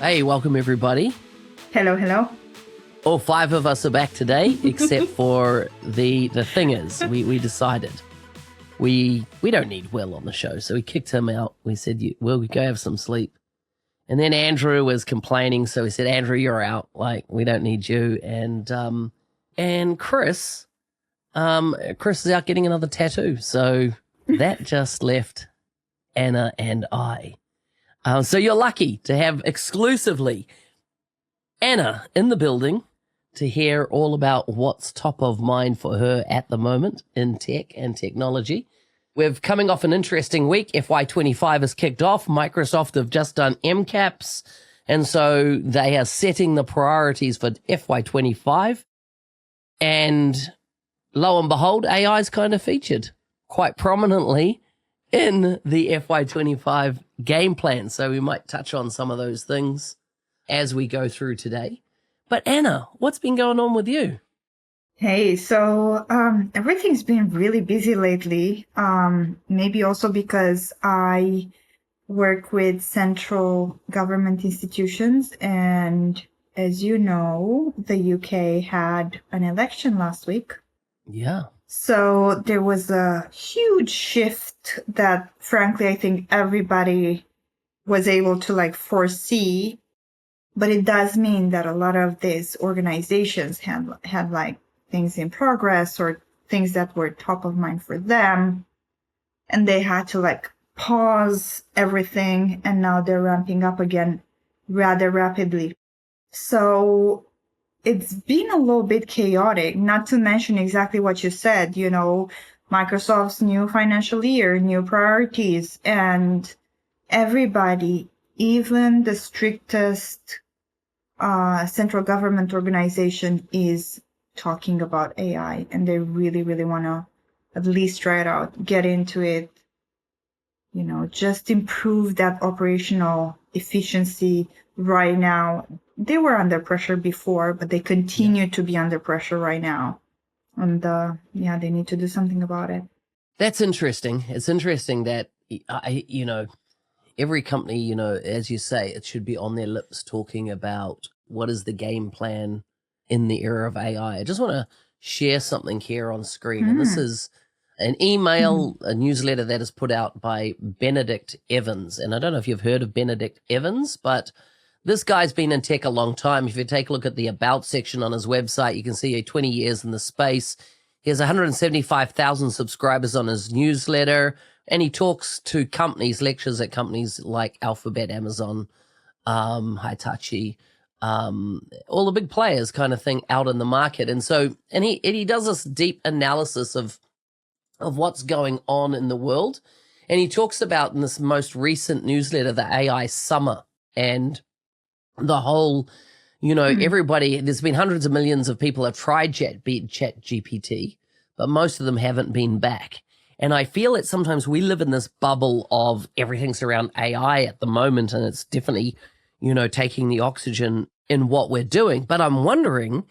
Hey, welcome everybody. Hello, hello. All five of us are back today, except for the thing is, we decided we don't need Will on the show, so we kicked him out. We said, Will, we go have some sleep. And then Andrew was complaining, so we said, Andrew, you're out. Like, we don't need you. And Chris is out getting another tattoo. So that just left Anna and I. So you're lucky to have exclusively Anna in the building to hear all about what's top of mind for her at the moment in tech and technology. We're coming off an interesting week. FY25 has kicked off. Microsoft have just done MCAPs, and so they are setting the priorities for FY25. And lo and behold, AI is kind of featured quite prominently in the FY25 game plan. So we might touch on some of those things as we go through today. But Anna, what's been going on with you? Hey, so everything's been really busy lately. Maybe also because I work with central government institutions, and as you know, the UK had an election last week. Yeah. So there was a huge shift that, frankly, I think everybody was able to foresee. But it does mean that a lot of these organizations had things in progress or things that were top of mind for them. And they had to pause everything. And now they're ramping up again rather rapidly. So it's been a little bit chaotic, not to mention exactly what you said, Microsoft's new financial year, new priorities, and everybody, even the strictest central government organization is talking about AI, and they really, really want to at least try it out, get into it, just improve that operational efficiency right now. They were under pressure before, but they continue to be under pressure right now. And they need to do something about it. That's interesting. It's interesting that, every company, as you say, it should be on their lips talking about what is the game plan in the era of AI. I just want to share something here on screen. And this is an email, a newsletter that is put out by Benedict Evans. And I don't know if you've heard of Benedict Evans, but this guy's been in tech a long time. If you take a look at the About section on his website, you can see 20 years in the space. He has 175,000 subscribers on his newsletter, and he talks to companies, lectures at companies like Alphabet, Amazon, Hitachi, all the big players kind of thing out in the market. And so, and he does this deep analysis of what's going on in the world. And he talks about in this most recent newsletter, the AI summer, and the whole, everybody, there's been hundreds of millions of people have tried Chat GPT, but most of them haven't been back. And I feel that sometimes we live in this bubble of everything's around AI at the moment, and it's definitely, taking the oxygen in what we're doing. But I'm wondering,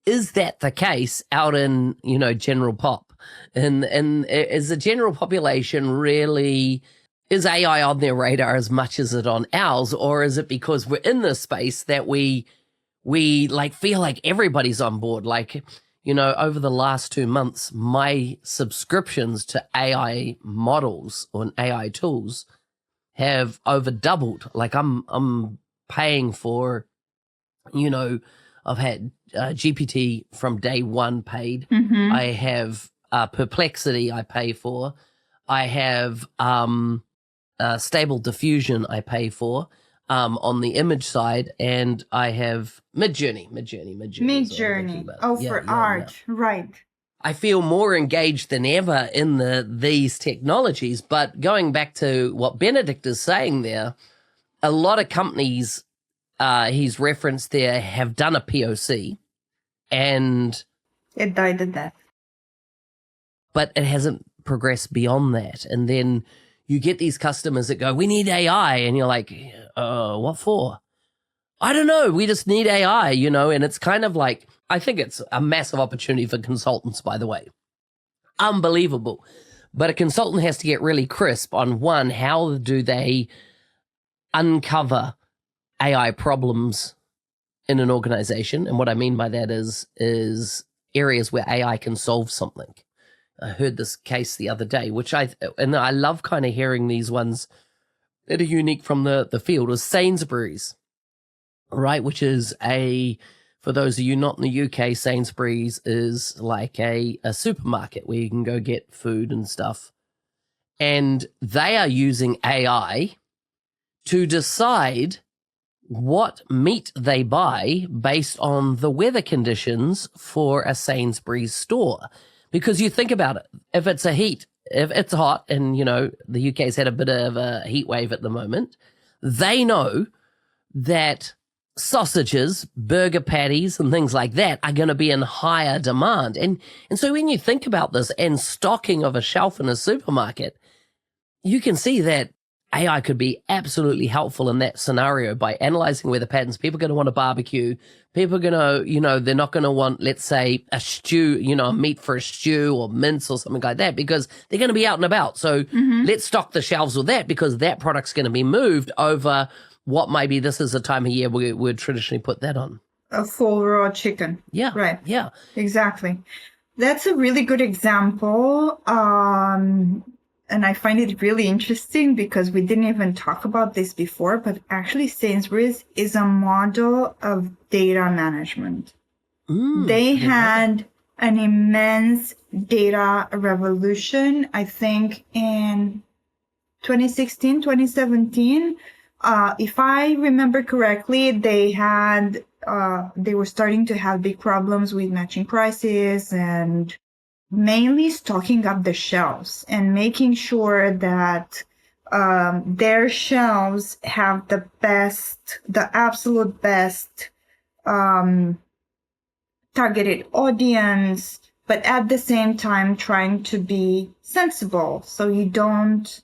is that the case out in, general pop? And is the general population really, is AI on their radar as much as it on ours? Or is it because we're in this space that we feel like everybody's on board? Over the last 2 months, my subscriptions to AI models or AI tools have over doubled. I'm paying for, I've had GPT from day one paid. I have Perplexity I pay for. I have Stable Diffusion I pay for on the image side, and I have Midjourney. For art, right. I feel more engaged than ever in these technologies, but going back to what Benedict is saying there, a lot of companies he's referenced there have done a POC, and it died a death. But it hasn't progressed beyond that. And then you get these customers that go, we need AI. And you're like, what for? I don't know. We just need AI, and it's kind of like, I think it's a massive opportunity for consultants, by the way. Unbelievable. But a consultant has to get really crisp on, one, how do they uncover AI problems in an organization. And what I mean by that is areas where AI can solve something. I heard this case the other day, and I love kind of hearing these ones that are unique from the field, was Sainsbury's, right? Which is for those of you not in the UK, Sainsbury's is like a supermarket where you can go get food and stuff. And they are using AI to decide what meat they buy based on the weather conditions for a Sainsbury's store. Because you think about it, if it's hot, and the UK's had a bit of a heat wave at the moment, they know that sausages, burger patties, and things like that are going to be in higher demand. And so when you think about this and stocking of a shelf in a supermarket, you can see that AI could be absolutely helpful in that scenario by analyzing weather patterns. People are going to want a barbecue. People are going to, they're not going to want, let's say, a stew, a meat for a stew or mince or something like that, because they're going to be out and about. So let's stock the shelves with that, because that product's going to be moved over what maybe this is a time of year we would traditionally put that on. A full raw chicken. Yeah. Right. Yeah. Exactly. That's a really good example. And I find it really interesting because we didn't even talk about this before, but actually Sainsbury's is a model of data management. They had an immense data revolution, I think, in 2016, 2017. If I remember correctly, they were starting to have big problems with matching prices and mainly stocking up the shelves and making sure that their shelves have the absolute best targeted audience, but at the same time trying to be sensible. So you don't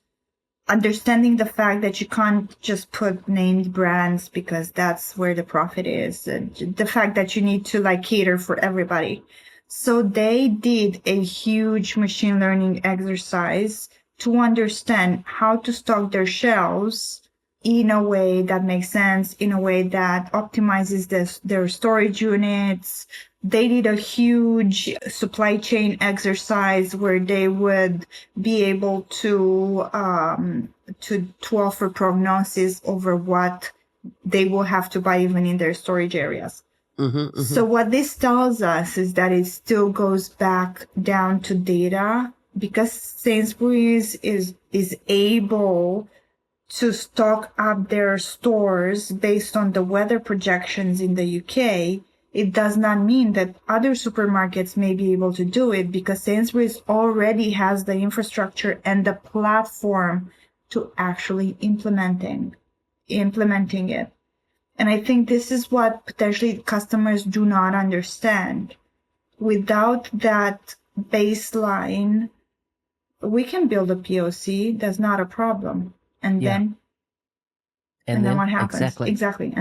understanding the fact that you can't just put named brands because that's where the profit is. And the fact that you need to cater for everybody. So they did a huge machine learning exercise to understand how to stock their shelves in a way that makes sense, in a way that optimizes their storage units. They did a huge supply chain exercise where they would be able to offer prognosis over what they will have to buy even in their storage areas. So what this tells us is that it still goes back down to data, because Sainsbury's is able to stock up their stores based on the weather projections in the UK. It does not mean that other supermarkets may be able to do it, because Sainsbury's already has the infrastructure and the platform to actually implementing it. And I think this is what potentially customers do not understand. Without that baseline, we can build a POC. That's not a problem. And then what happens? Exactly.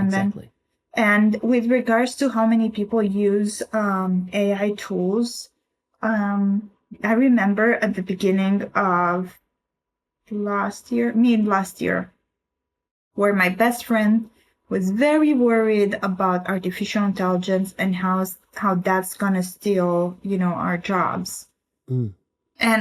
And with regards to how many people use AI tools, I remember at the beginning of last year, where my best friend was very worried about artificial intelligence and how that's gonna steal, our jobs. And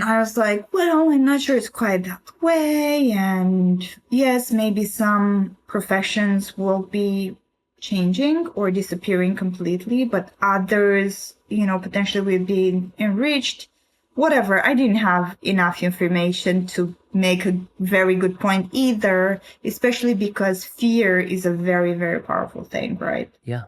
I was like, well, I'm not sure it's quite that way. And yes, maybe some professions will be changing or disappearing completely, but others, potentially will be enriched. Whatever. I didn't have enough information to make a very good point either, especially because fear is a very, very powerful thing, right? Yeah.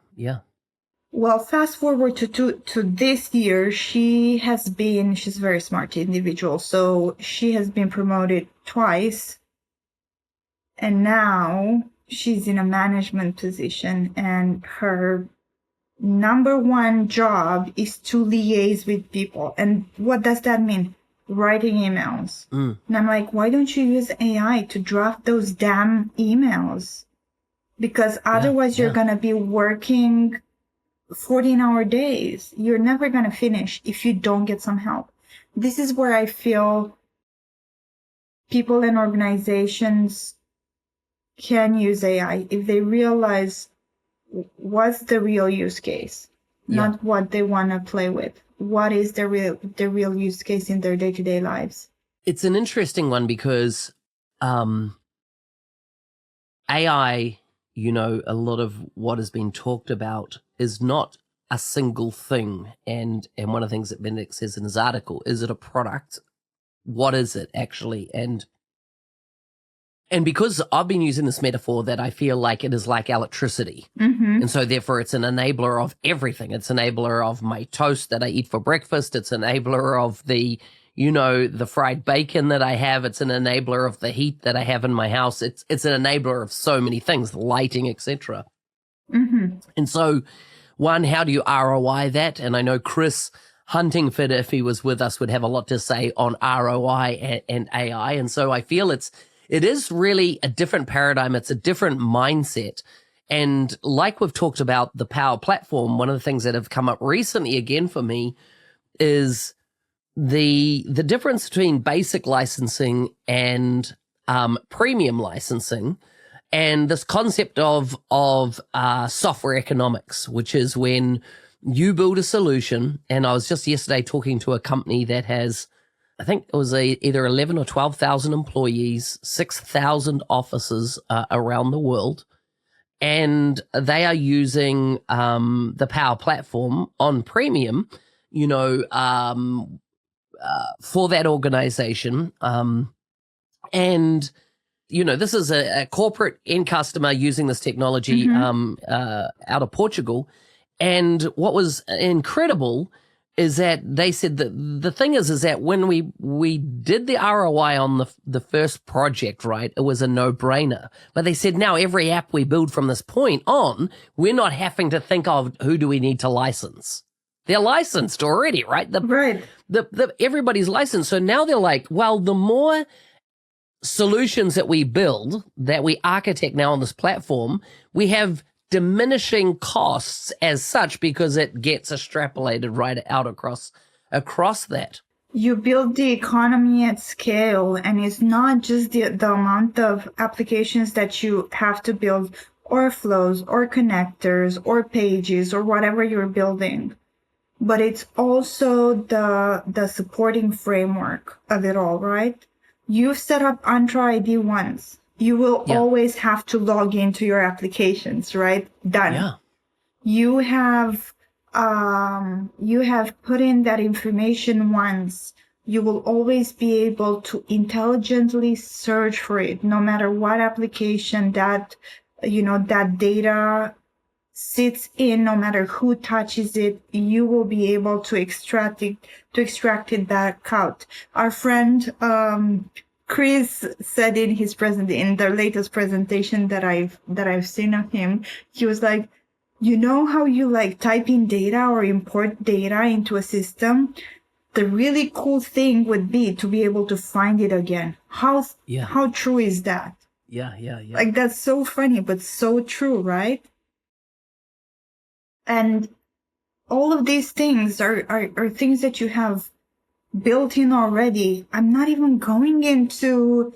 Well, fast forward to this year, she's a very smart individual. So she has been promoted twice. And now she's in a management position, and her number one job is to liaise with people. And what does that mean? Writing emails. And I'm like, why don't you use AI to draft those damn emails? Because otherwise you're going to be working 14-hour days. You're never going to finish if you don't get some help. This is where I feel people and organizations can use AI if they realize what's the real use case, not what they want to play with. What is the real use case in their day-to-day lives? It's an interesting one because AI, a lot of what has been talked about is not a single thing. And one of the things that Benedict says in his article, is it a product? What is it actually? And because I've been using this metaphor that I feel like it is like electricity. Mm-hmm. And so therefore it's an enabler of everything. It's an enabler of my toast that I eat for breakfast. It's an enabler of the fried bacon that I have. It's an enabler of the heat that I have in my house. It's an enabler of so many things, lighting, etc. Mm-hmm. And so one, how do you ROI that? And I know Chris Huntingford, if he was with us, would have a lot to say on ROI and AI. And so I feel it is really a different paradigm. It's a different mindset. And like we've talked about the Power Platform, one of the things that have come up recently again for me is the difference between basic licensing and premium licensing, and this concept of software economics, which is when you build a solution. And I was just yesterday talking to a company that has, I think it was either 11 or 12,000 employees, 6,000 offices around the world. And they are using the Power Platform on premium, for that organization. And, this is a corporate end customer using this technology out of Portugal. And what was incredible is that they said that the thing is that when we did the ROI on the first project, right, it was a no-brainer. But they said now every app we build from this point on, we're not having to think of who do we need to license. They're licensed already, right? Right. Everybody's licensed. So now they're like, well, the more solutions that we build, that we architect now on this platform, we have diminishing costs as such because it gets extrapolated right out across that. You build the economy at scale, and it's not just the amount of applications that you have to build, or flows, or connectors, or pages, or whatever you're building, but it's also the supporting framework of it all, right? You've set up Entra ID once. You will always have to log into your applications, right? Done. Yeah. You have put in that information once. You will always be able to intelligently search for it, no matter what application that data sits in, no matter who touches it. You will be able to extract it back out. Our friend Chris said in the latest presentation that I've seen of him, he was like, how you like type in data or import data into a system? The really cool thing would be to be able to find it again. How true is that? Yeah. Like, that's so funny, but so true, right? And all of these things are things that you have built in already. I'm not even going into,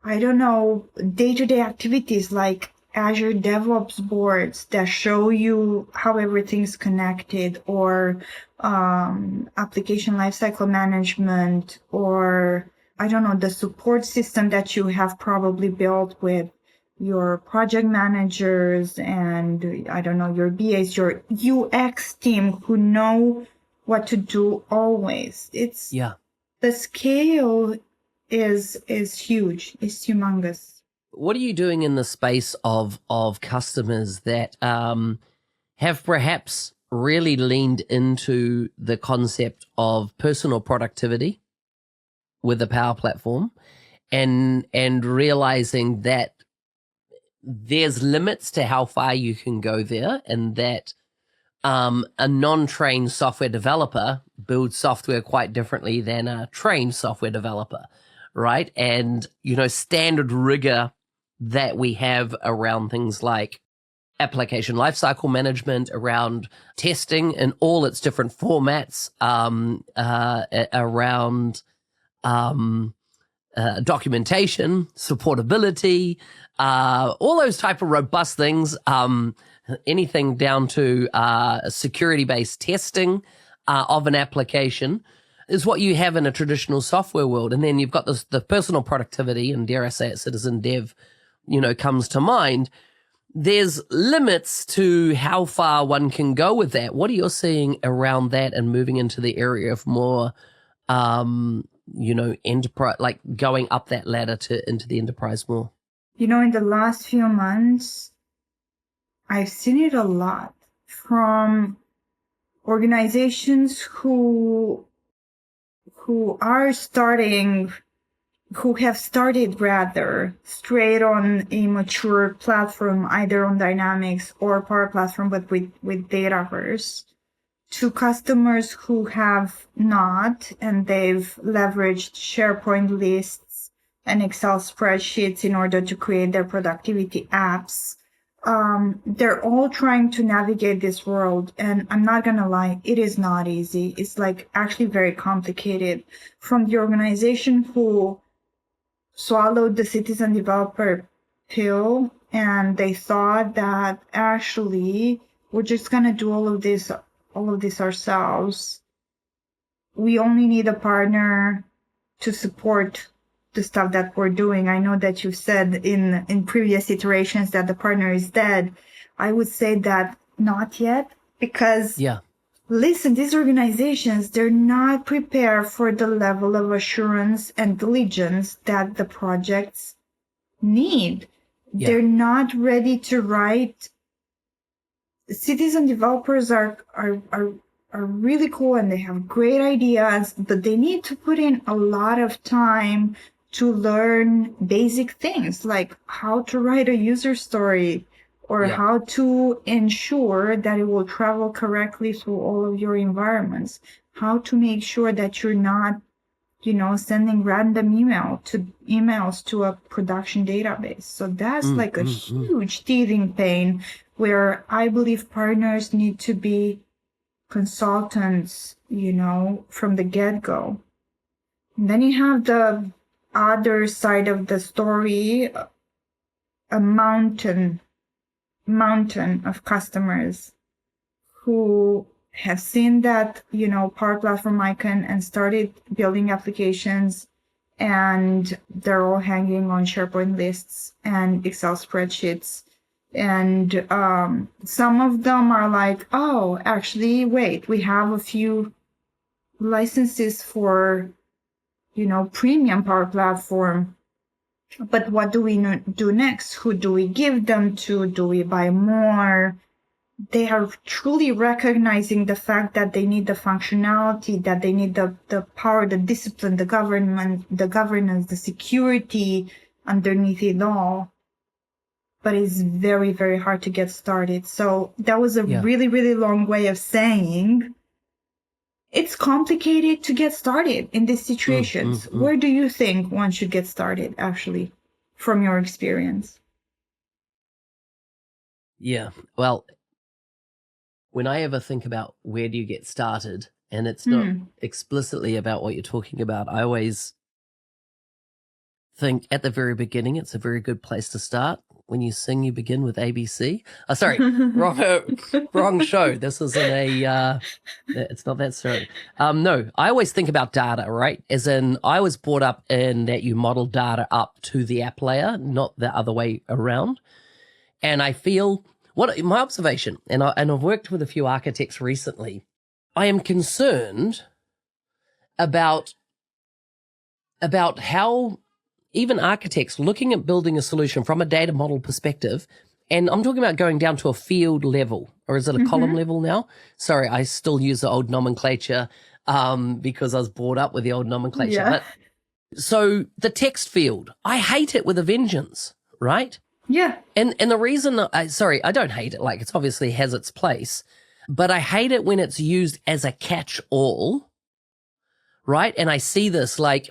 day-to-day activities like Azure DevOps boards that show you how everything's connected, or application lifecycle management, or the support system that you have probably built with your project managers and your BAs, your UX team who know what to do always. The scale is huge. It's humongous. What are you doing in the space of customers that have perhaps really leaned into the concept of personal productivity with the Power Platform, and realizing that there's limits to how far you can go there, and that a non-trained software developer builds software quite differently than a trained software developer, right? And, standard rigor that we have around things like application lifecycle management, around testing in all its different formats, around documentation, supportability, all those type of robust things, anything down to security-based testing of an application is what you have in a traditional software world. And then you've got the personal productivity, and dare I say it, citizen dev, comes to mind. There's limits to how far one can go with that. What are you seeing around that and moving into the area of more, enterprise, like going up that ladder into the enterprise more? In the last few months, I've seen it a lot from organizations who have started rather straight on a mature platform, either on Dynamics or Power Platform, but with Dataverse, to customers who have not, and they've leveraged SharePoint lists and Excel spreadsheets in order to create their productivity apps. They're all trying to navigate this world, and I'm not gonna lie, it is not easy. It's like actually very complicated. From the organization who swallowed the citizen developer pill and they thought that actually we're just gonna do all of this ourselves. We only need a partner to support the stuff that we're doing. I know that you've said in previous iterations that the partner is dead. I would say that not yet, because listen, these organizations, they're not prepared for the level of assurance and diligence that the projects need. They're not ready to write. Citizen developers are really cool and they have great ideas, but they need to put in a lot of time to learn basic things like how to write a user story or how to ensure that it will travel correctly through all of your environments, how to make sure that you're not, sending random emails to a production database. So that's like a huge teething pain where I believe partners need to be consultants, from the get-go. And then you have the other side of the story, a mountain of customers who have seen that, Power Platform icon and started building applications, and they're all hanging on SharePoint lists and Excel spreadsheets. And some of them are like, oh, actually, wait, we have a few licenses for, premium Power Platform. But what do we do next? Who do we give them to? Do we buy more? They are truly recognizing the fact that they need the functionality, that they need the power, the discipline, the governance, the security underneath it all. But it's very, very hard to get started. So that was a really, really long way of saying it's complicated to get started in these situations. Where do you think one should get started, actually, from your experience? Yeah, well, when I ever think about where do you get started, and it's not explicitly about what you're talking about, I always think at the very beginning, it's a very good place to start. When you sing, you begin with ABC. Oh, sorry, wrong show. This isn't it's not that story. No, I always think about data, right? As in, I was brought up in that you model data up to the app layer, not the other way around. And I feel, my observation, and I've worked with a few architects recently, I am concerned about how even architects looking at building a solution from a data model perspective, and I'm talking about going down to a field level, or is it a column level now? Sorry, I still use the old nomenclature because I was brought up with the old nomenclature. Yeah. But, so the text field, I hate it with a vengeance, right? Yeah. And the reason, I don't hate it, like it's obviously has its place, but I hate it when it's used as a catch-all, right? And I see this like,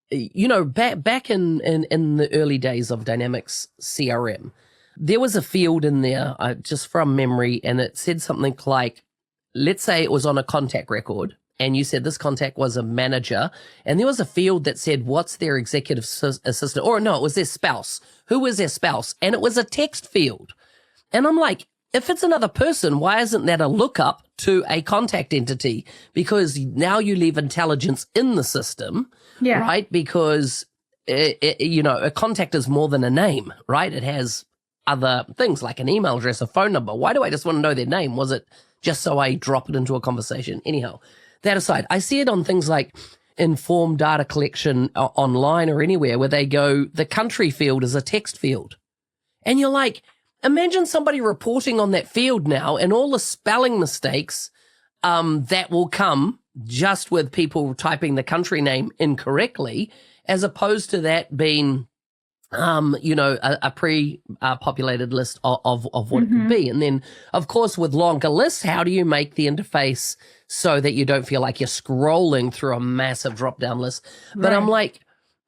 back in the early days of Dynamics CRM, there was a field in there, just from memory, and it said something like, let's say it was on a contact record, and you said this contact was a manager, and there was a field that said what's their executive assistant, or no, it was their spouse. Who was their spouse? And it was a text field. And I'm like, if it's another person, why isn't that a lookup to a contact entity? Because now you leave intelligence in the system, right? Because, a contact is more than a name, right? It has other things like an email address, a phone number. Why do I just want to know their name? Was it just so I drop it into a conversation? Anyhow, that aside, I see it on things like informed data collection online or anywhere where they go, the country field is a text field. And you're like, imagine somebody reporting on that field now and all the spelling mistakes that will come just with people typing the country name incorrectly, as opposed to that being a pre-populated list of what it could be. And then, of course, with longer lists, how do you make the interface so that you don't feel like you're scrolling through a massive drop-down list? But I'm like,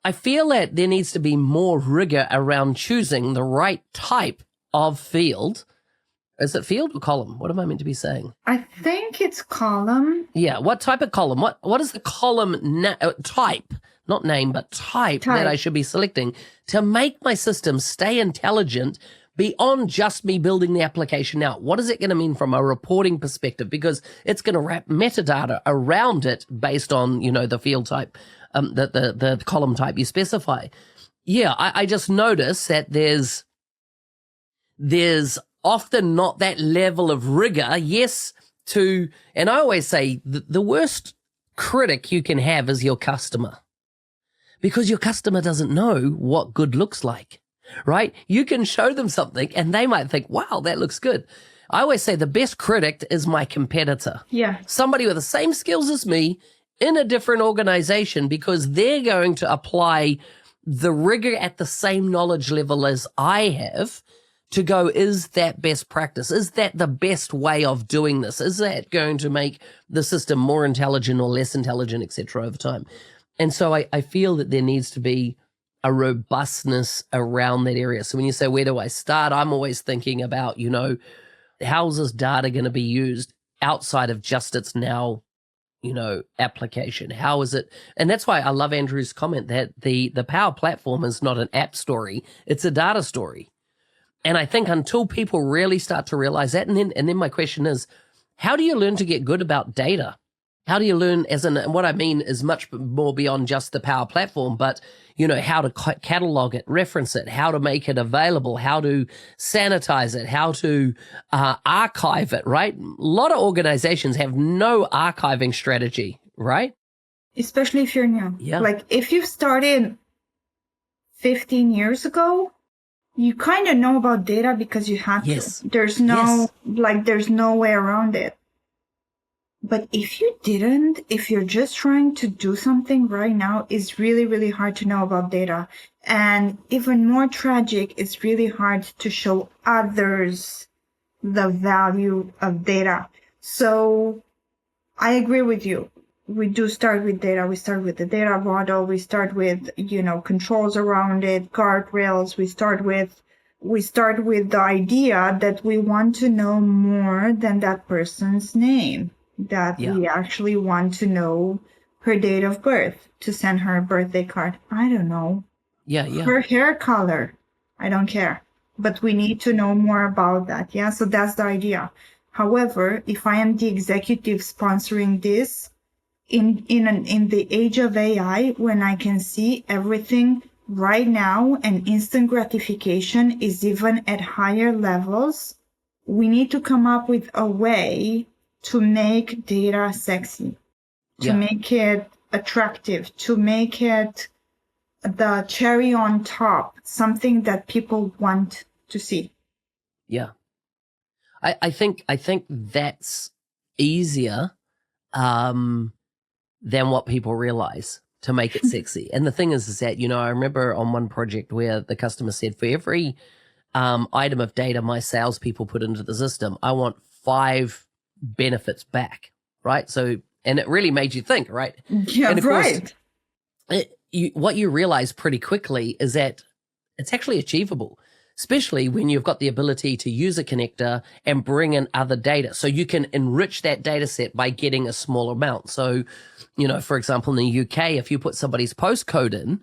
I feel that there needs to be more rigor around choosing the right type of field. Is it field or column? What am I meant to be saying? I think it's column. Yeah, what type of column? What is the column type? Not name, but type that I should be selecting to make my system stay intelligent beyond just me building the application out. What is it going to mean from a reporting perspective? Because it's going to wrap metadata around it based on, the field type, the column type you specify. Yeah, I just notice that there's often not that level of rigor. Yes, and I always say the worst critic you can have is your customer. Because your customer doesn't know what good looks like, right? You can show them something and they might think, wow, that looks good. I always say the best critic is my competitor. Yeah. Somebody with the same skills as me in a different organization, because they're going to apply the rigor at the same knowledge level as I have to go, is that best practice? Is that the best way of doing this? Is that going to make the system more intelligent or less intelligent, et cetera, over time? And so I feel that there needs to be a robustness around that area. So when you say, where do I start? I'm always thinking about, how's this data going to be used outside of just its now, application? How is it? And that's why I love Andrew's comment that the Power Platform is not an app story. It's a data story. And I think until people really start to realize that, and then my question is, how do you learn to get good about data? How do you learn, and what I mean is much more beyond just the Power Platform, but, how to catalog it, reference it, how to make it available, how to sanitize it, how to archive it, right? A lot of organizations have no archiving strategy, right? Especially if you're new. Yeah. Like if you started 15 years ago, you kind of know about data because you have to. There's there's no way around it. But if you didn't, if you're just trying to do something right now, it's really, really hard to know about data. And even more tragic, it's really hard to show others the value of data. So I agree with you. We do start with data. We start with the data model. We start with, controls around it, guardrails. We start with the idea that we want to know more than that person's name. That we actually want to know her date of birth to send her a birthday card. I don't know. Yeah. Her hair color. I don't care. But we need to know more about that. Yeah. So that's the idea. However, if I am the executive sponsoring this in the age of AI, when I can see everything right now and instant gratification is even at higher levels, we need to come up with a way to make data sexy, to make it attractive, to make it the cherry on top, something that people want to see. Yeah. I think that's easier than what people realize, to make it sexy. And the thing is that, I remember on one project where the customer said, for every item of data my salespeople put into the system, I want 5 benefits back, right? So, and it really made you think, right? Yeah, and of right. Course, what you realize pretty quickly is that it's actually achievable. especially when you've got the ability to use a connector and bring in other data. So you can enrich that data set by getting a small amount. So, for example, in the UK, if you put somebody's postcode in,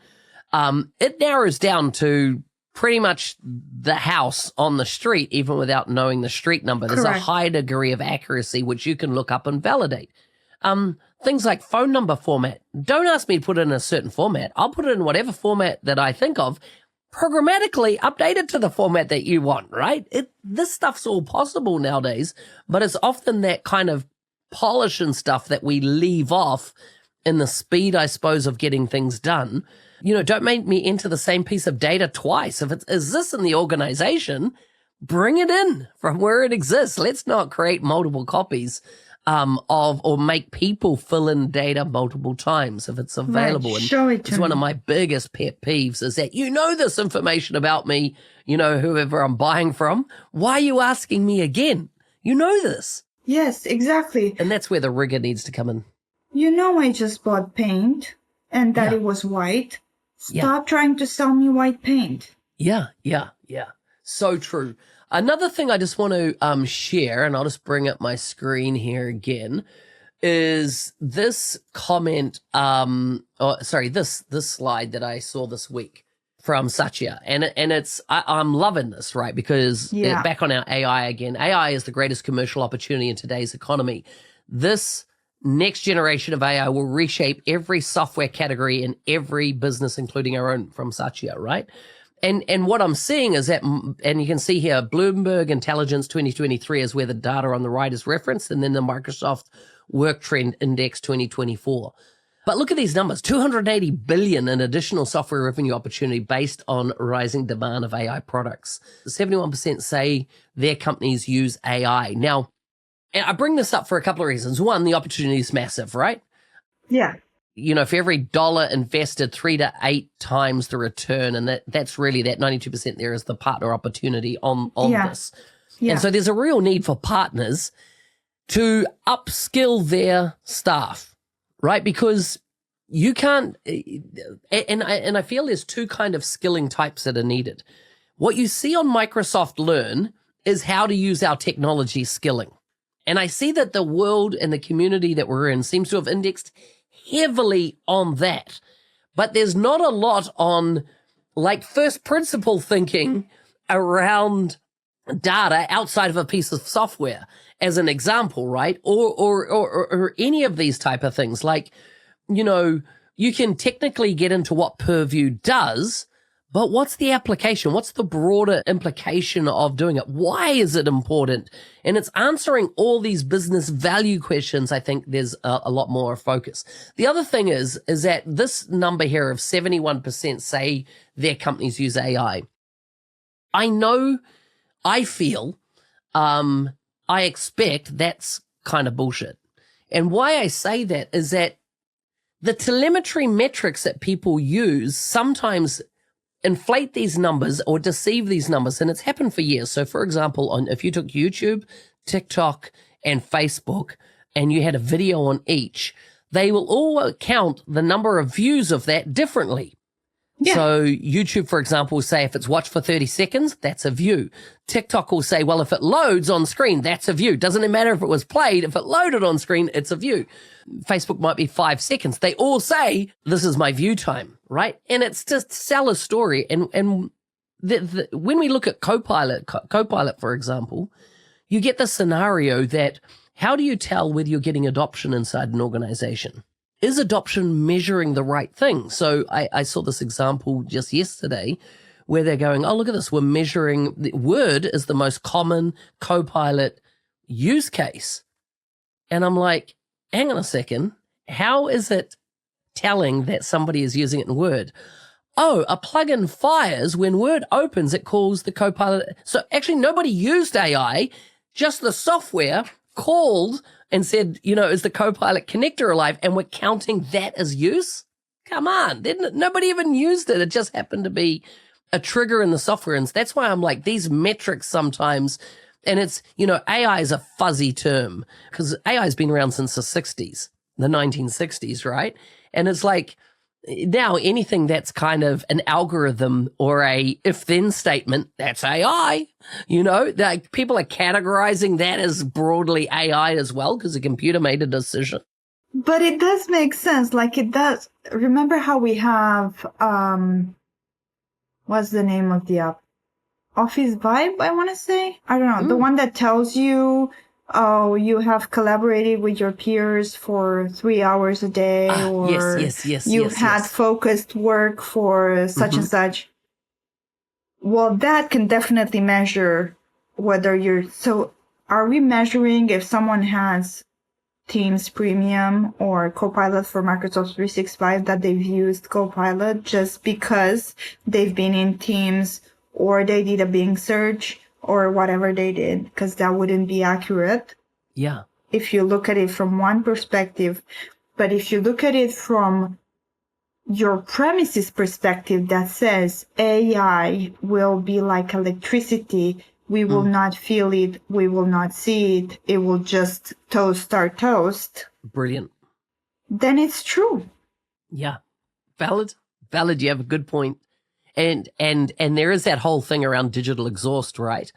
it narrows down to pretty much the house on the street, even without knowing the street number. There's Correct. a high degree of accuracy, which you can look up and validate. Things like phone number format. Don't ask me to put it in a certain format. I'll put it in whatever format that I think of, programmatically update it to the format that you want, right? This stuff's all possible nowadays, but it's often that kind of polish and stuff that we leave off in the speed, I suppose, of getting things done. Don't make me enter the same piece of data twice. If it exists in the organization, bring it in from where it exists. Let's not create multiple copies or make people fill in data multiple times if it's available. Right. And Show it to it's one me. of my biggest pet peeves is that this information about me, whoever I'm buying from. Why are you asking me again? You know this. Yes, exactly. And that's where the rigor needs to come in. I just bought paint and that Yeah. it was white. Yeah. Stop trying to sell me white paint. Yeah. So true. Another thing I just want to share, and I'll just bring up my screen here again, is this comment, this slide that I saw this week from Satya. And it's, I'm loving this, right? Because back on our AI again, AI is the greatest commercial opportunity in today's economy. This next generation of AI will reshape every software category in every business, including our own, from Satya, right? And what I'm seeing is that, and you can see here, Bloomberg Intelligence 2023 is where the data on the right is referenced, and then the Microsoft Work Trend Index 2024. But look at these numbers, 280 billion in additional software revenue opportunity based on rising demand of AI products. 71% say their companies use AI. Now, and I bring this up for a couple of reasons. One, the opportunity is massive, right? Yeah. For every dollar invested, 3 to 8 times the return. And that's really that 92% there is the partner opportunity on this. Yeah. And so there's a real need for partners to upskill their staff, right? Because you can't, and I feel there's two kind of skilling types that are needed. What you see on Microsoft Learn is how to use our technology skilling. And I see that the world and the community that we're in seems to have indexed heavily on that. But there's not a lot on like first principle thinking around data outside of a piece of software, as an example, right? Or any of these type of things. Like, you can technically get into what Purview does, but what's the application? What's the broader implication of doing it? Why is it important? And it's answering all these business value questions. I think there's a lot more focus. The other thing is that this number here of 71% say their companies use AI. I feel, I expect that's kind of bullshit. And why I say that is that the telemetry metrics that people use sometimes inflate these numbers or deceive these numbers, and it's happened for years. So, for example, if you took YouTube, TikTok, and Facebook, and you had a video on each, they will all count the number of views of that differently. Yeah. So YouTube, for example, will say if it's watched for 30 seconds, that's a view. TikTok will say, well, if it loads on screen, that's a view. Doesn't matter if it was played. If it loaded on screen, it's a view. Facebook might be 5 seconds. They all say, this is my view time, right? And it's to sell a story. And when we look at Copilot, for example, you get the scenario that how do you tell whether you're getting adoption inside an organization? Is adoption measuring the right thing? So I saw this example just yesterday where they're going, oh, look at this. We're measuring Word is the most common Copilot use case. And I'm like, hang on a second. How is it telling that somebody is using it in Word? Oh, a plugin fires when Word opens, it calls the Copilot. So actually nobody used AI, just the software called and said, is the Copilot connector alive? And we're counting that as use? Come on. Nobody even used it. It just happened to be a trigger in the software. And that's why I'm like, these metrics sometimes, and it's, AI is a fuzzy term because AI has been around since the 1960s, right? And it's like, now anything that's kind of an algorithm or a if-then statement, that's AI. Like people are categorizing that as broadly AI as well because a computer made a decision. But it does make sense. Like it does. Remember how we have, what's the name of the app? Office Vibe, I want to say. I don't know. The one that tells you, oh, you have collaborated with your peers for 3 hours a day, or you've had focused work for such and such. Well, that can definitely measure whether so are we measuring if someone has Teams Premium or Copilot for Microsoft 365 that they've used Copilot just because they've been in Teams or they did a Bing search or whatever they did, because that wouldn't be accurate. Yeah. If you look at it from one perspective, but if you look at it from your premises perspective that says AI will be like electricity, we will not feel it, we will not see it, it will just toast our toast. Brilliant. Then it's true. Yeah. Valid. You have a good point. And there is that whole thing around digital exhaust, right?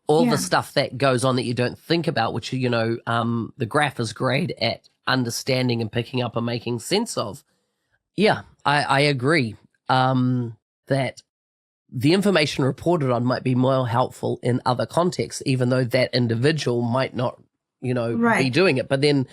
All the stuff that goes on that you don't think about, which, the graph is great at understanding and picking up and making sense of. Yeah, I agree that the information reported on might be more helpful in other contexts, even though that individual might not, be doing it. But then,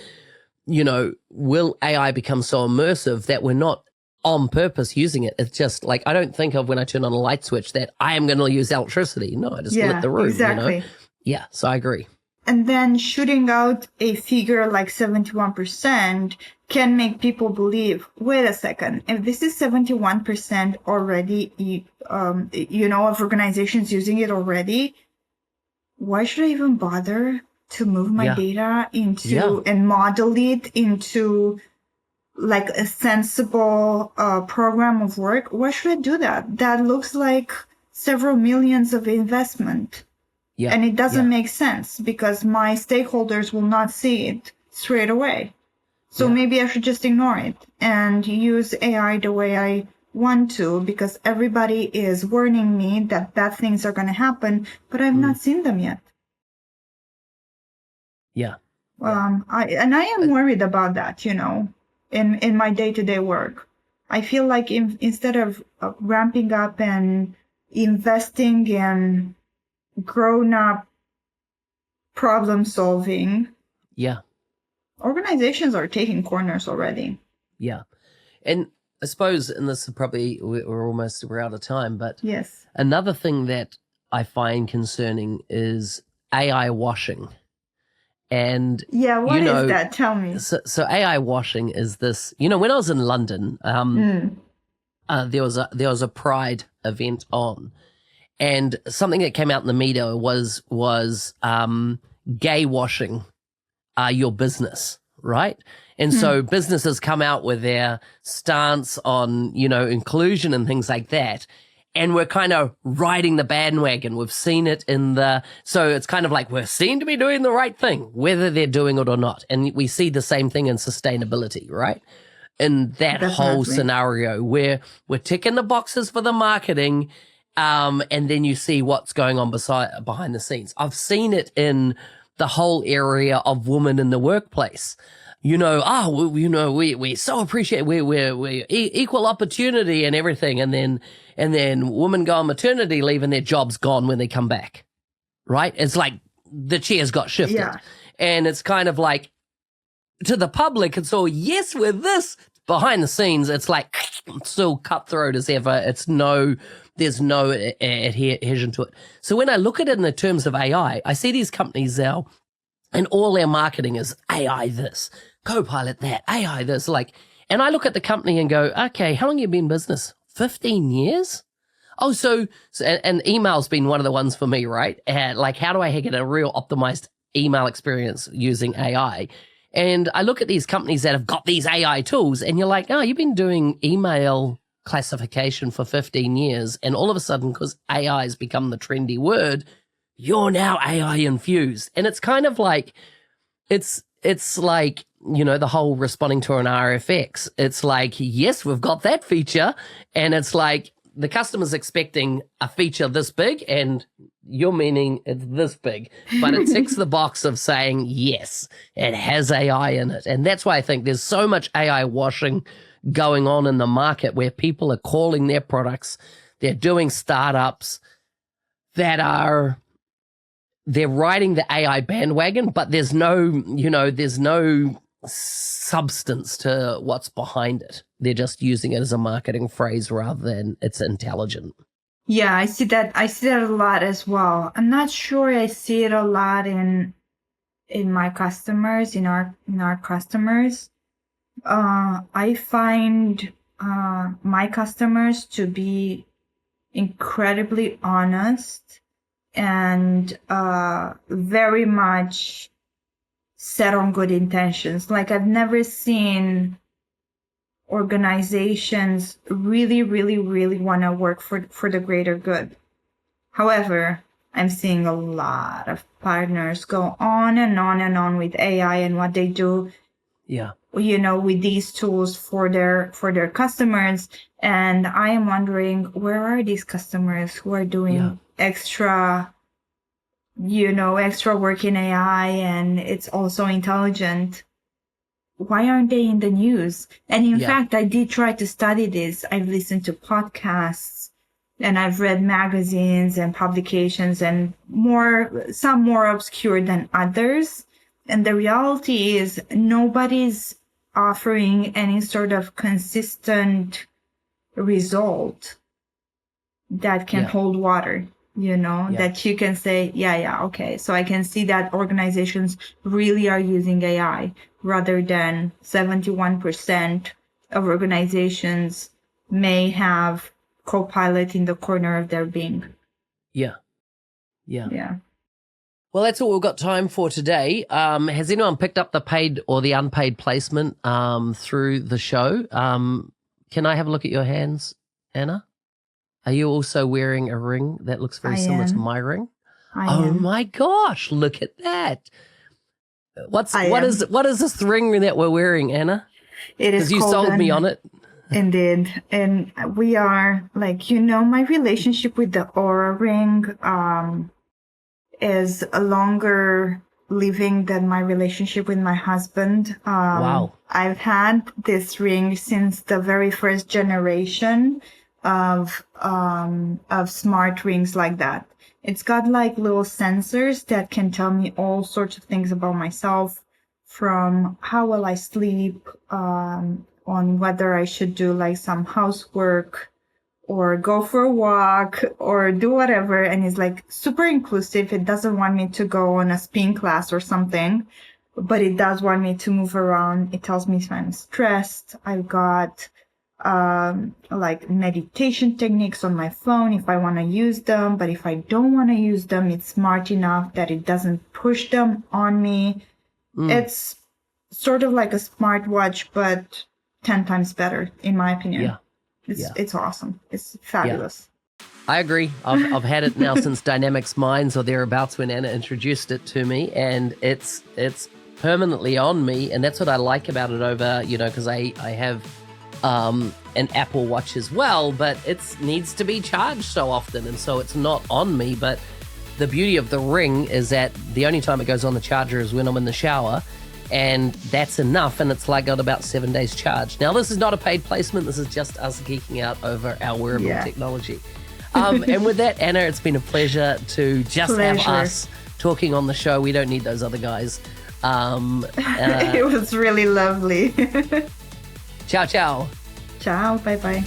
will AI become so immersive that we're not on purpose using it? It's just like, I don't think of when I turn on a light switch that I am going to use electricity. No, I just lit the room. Exactly. Yeah, so I agree. And then shooting out a figure like 71% can make people believe, wait a second, if this is 71% already, of organizations using it already, why should I even bother to move my data into and model it into like a sensible program of work? Why should I do that? That looks like several millions of investment. Yeah. And it doesn't make sense because my stakeholders will not see it straight away. So maybe I should just ignore it and use AI the way I want to, because everybody is warning me that bad things are going to happen, but I've not seen them yet. Yeah. I am worried about that, in my day-to-day work. I feel like instead of ramping up and investing in grown-up problem solving, organizations are taking corners already. Yeah. And I suppose, and this is probably, we're out of time, but yes, another thing that I find concerning is AI washing. And what is that? Tell me. So AI washing is this, when I was in London, there was a Pride event on, and something that came out in the media was gay washing your business, right? And so businesses come out with their stance on, inclusion and things like that. And we're kind of riding the bandwagon. We've seen it so it's kind of like we're seen to be doing the right thing, whether they're doing it or not. And we see the same thing in sustainability, right? In that whole scenario where we're ticking the boxes for the marketing, and then you see what's going on behind the scenes. I've seen it in the whole area of women in the workplace. We so appreciate we're equal opportunity and everything, and then women go on maternity leave and their job's gone when they come back, right? It's like the chairs got shifted, and it's kind of like to the public, it's all yes, we're this. Behind the scenes, it's like still cutthroat as ever. There's no adhesion to it. So when I look at it in the terms of AI, I see these companies now, and all their marketing is AI this, Copilot that, AI this, and I look at the company and go, okay, how long have you been in business? 15 years? Oh, and email's been one of the ones for me, right? How do I get a real optimized email experience using AI? And I look at these companies that have got these AI tools, and you're like, oh, you've been doing email classification for 15 years, and all of a sudden, because AI has become the trendy word, you're now AI infused. And it's kind of like, it's it's like, the whole responding to an RFX. It's like, yes, we've got that feature. And it's like the customer's expecting a feature this big and you're meaning it's this big. But it ticks the box of saying, yes, it has AI in it. And that's why I think there's so much AI washing going on in the market where people are calling their products, they're doing startups that they're riding the AI bandwagon, but there's no substance to what's behind it. They're just using it as a marketing phrase rather than it's intelligent. Yeah, I see that a lot as well. I'm not sure I see it a lot in my customers, in our customers. I find my customers to be incredibly honest and very much set on good intentions. Like, I've never seen organizations really, really, really want to work for the greater good. However, I'm seeing a lot of partners go on and on and on with AI and what they do. Yeah. With these tools for their customers. And I am wondering, where are these customers who are doing extra work in AI and it's also intelligent? Why aren't they in the news? And in fact, I did try to study this. I've listened to podcasts and I've read magazines and publications and some more obscure than others. And the reality is nobody's offering any sort of consistent result that can hold water, that you can say, okay. So I can see that organizations really are using AI rather than 71% of organizations may have Copilot in the corner of their being. Yeah. Yeah. Well, that's all we've got time for today. Has anyone picked up the paid or the unpaid placement through the show? Can I have a look at your hands, Anna? Are you also wearing a ring that looks very similar to my ring? I am. My gosh, look at that. What is this ring that we're wearing, Anna? It is. Because you sold me on it. Indeed. And we are my relationship with the Aura ring is a longer living than my relationship with my husband. Wow. I've had this ring since the very first generation of smart rings like that. It's got like little sensors that can tell me all sorts of things about myself, from how well I sleep, on whether I should do like some housework or go for a walk or do whatever. And it's like super inclusive. It doesn't want me to go on a spin class or something, but it does want me to move around. It tells me if I'm stressed. I've got like meditation techniques on my phone if I want to use them, but if I don't want to use them, it's smart enough that it doesn't push them on me. It's sort of like a smartwatch, but 10 times better, in my opinion. It's awesome. It's fabulous. I agree. I've had it now since Dynamics Minds or thereabouts when Anna introduced it to me, and it's permanently on me, and that's what I like about it over, because I have an Apple Watch as well, but it needs to be charged so often, and so it's not on me. But the beauty of the ring is that the only time it goes on the charger is when I'm in the shower, and that's enough, and it's like got about 7 days charge. Now, this is not a paid placement. This is just us geeking out over our wearable technology. And with that, Anna, it's been a pleasure to just have us talking on the show. We don't need those other guys. It was really lovely. Ciao, ciao. Ciao. Bye-bye.